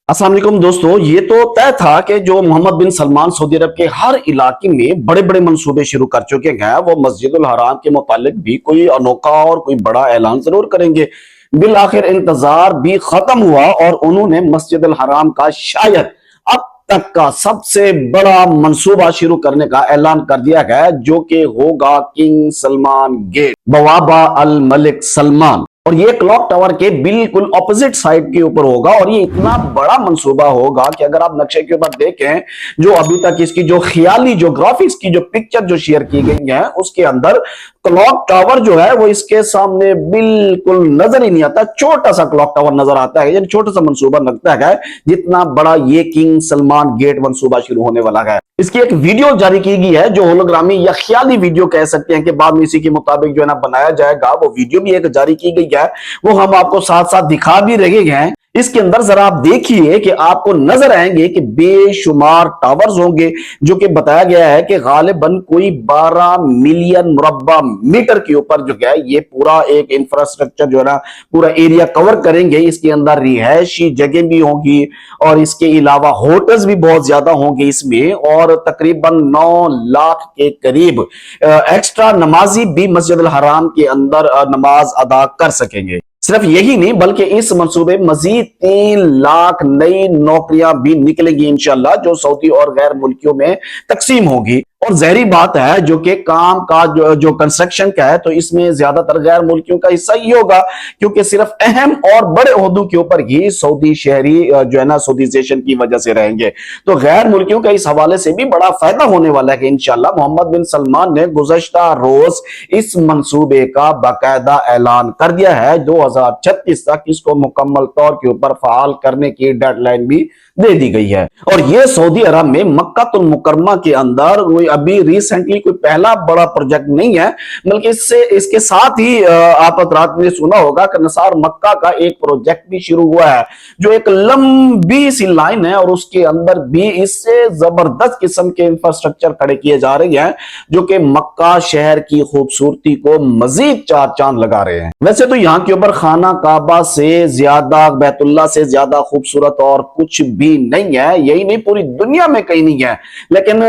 अस्सलाम वालेकुम दोस्तों, ये तो तय था कि जो मोहम्मद बिन सलमान सऊदी अरब के हर इलाके में बड़े बड़े मंसूबे शुरू कर चुके हैं। वो मस्जिदुल हराम के मुतालिक भी कोई अनोखा और कोई बड़ा ऐलान जरूर करेंगे। बिल आखिर इंतजार भी खत्म हुआ और उन्होंने मस्जिदुल हराम का शायद अब तक का सबसे बड़ा मंसूबा शुरू करने का ऐलान कर दिया गया, जो कि होगा किंग सलमान गेट, बवाबा अल मलिक सलमान। और ये क्लॉक टावर के बिल्कुल ऑपोजिट साइड के ऊपर होगा और ये इतना बड़ा मंसूबा होगा कि अगर आप नक्शे के ऊपर देखें, जो अभी तक इसकी जो ख्याली जो ग्राफिक्स की जो पिक्चर जो शेयर की गई है, उसके अंदर क्लॉक टावर जो है वो इसके सामने बिल्कुल नजर ही नहीं आता। छोटा सा क्लॉक टावर नजर आता है, यानी छोटा सा मंसूबा लगता है जितना बड़ा ये किंग सलमान गेट मंसूबा शुरू होने वाला है। इसकी एक वीडियो जारी की गई है, जो होलोग्रामी या ख्याली वीडियो कह सकते हैं कि बाद में इसी के मुताबिक जो है ना बनाया जाएगा। वो वीडियो भी एक जारी की गई है, वो हम आपको साथ साथ दिखा भी रहे हैं। इसके अंदर जरा आप देखिए कि आपको नजर आएंगे कि बेशुमार टावर्स होंगे, जो कि बताया गया है कि गालिबन कोई 12 मिलियन मुरब्बा मीटर के ऊपर जो है ये पूरा एक इंफ्रास्ट्रक्चर जो है ना पूरा एरिया कवर करेंगे। इसके अंदर रिहायशी जगह भी होंगी और इसके अलावा होटल्स भी बहुत ज्यादा होंगे इसमें, और तकरीबन 9 लाख के करीब एक्स्ट्रा नमाजी भी मस्जिद अल हराम के अंदर नमाज अदा कर सकेंगे। सिर्फ यही नहीं बल्कि इस मंसूबे मजीद 3 लाख नई नौकरियां भी निकलेंगी इंशाल्लाह, जो सऊदी और गैर मुल्कियों में तकसीम होगी। और जहरी बात है जो कि काम का जो कंस्ट्रक्शन का है, तो इसमें ज्यादातर गैर मुल्कियों का हिस्सा ही होगा, क्योंकि सिर्फ अहम और बड़े ओहदों के ऊपर ही सऊदी शहरी जो है ना सऊदीजेशन की वजह से रहेंगे। तो गैर मुल्कियों का इस हवाले से भी बड़ा फायदा होने वाला है कि इंशाल्लाह मोहम्मद बिन सलमान ने गुज़श्ता रोज इस मंसूबे का बाकायदा ऐलान कर दिया है। 2036 तक इसको मुकम्मल तौर के ऊपर फाल करने की डेडलाइन भी दे दी गई है। और ये सऊदी अरब में मक्कातुल मुकर्रमा के अंदर अभी रिसेंटली कोई पहला बड़ा प्रोजेक्ट नहीं है, बल्कि इसके साथ ही आप रात में सुना होगा कि नसार मक्का का एक प्रोजेक्ट भी शुरू हुआ है, जो एक लंबी सी लाइन है और उसके अंदर भी इससे जबरदस्त किस्म के इंफ्रास्ट्रक्चर खड़े किए जा रहे हैं, जो कि मक्का शहर की खूबसूरती को मजीद चार चांद लगा रहे हैं। वैसे तो यहाँ के ऊपर खाना काबा से ज्यादा, बैतुल्ला से ज्यादा खूबसूरत और कुछ भी नहीं है, यही नहीं पूरी दुनिया में कहीं नहीं है। लेकिन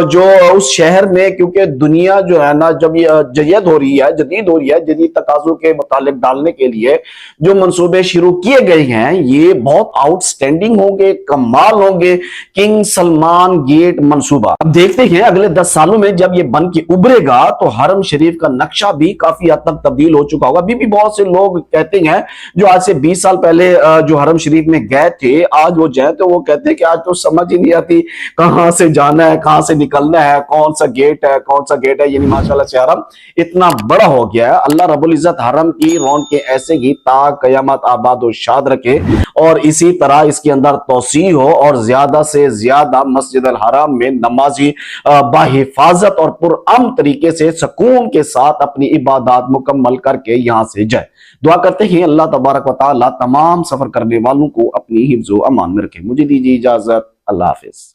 जो उस शहर में, क्योंकि दुनिया जो है ना जब ये जदीद हो रही है, जदीद तकाजों के मुतालिक डालने के लिए जो मंसूबे शुरू किए गए हैं ये बहुत आउटस्टैंडिंग होंगे, कमाल होंगे। किंग सलमान गेट मंसूबा अब देखते हैं अगले 10 सालों में जब ये बन के उभरेगा तो हरम शरीफ का नक्शा भी काफी हद तक तब्दील हो चुका होगा। अभी भी बहुत से लोग कहते हैं जो आज से 20 साल पहले जो हरम शरीफ में गए थे, आज वो जाए तो वो कहते हैं कि आज तो समझ ही नहीं आती कहां से जाना है, कहां से निकलना है, कौन सा गेट है, कौन सा गेट है। यानी माशाल्लाह से हरम इतना बड़ा हो गया है। अल्लाह रब्बुल इज्जत हरम की रौनक के ऐसे ही ता कयामत आबाद और शाद रखे और इसी तरह इसके अंदर तौसी हो और ज्यादा से ज्यादा मस्जिद अल हराम में नमाजी बाहिफाजत और पुरअमन तरीके से सुकून के साथ अपनी इबादत मुकम्मल करके यहां से जाए। दुआ करते हैं अल्लाह तबारक व तआला तमाम सफर करने वालों को अपनी हिफ्ज़ व अमान में रखे। मुझे दीजिए इजाजत, अल्लाह हाफिज।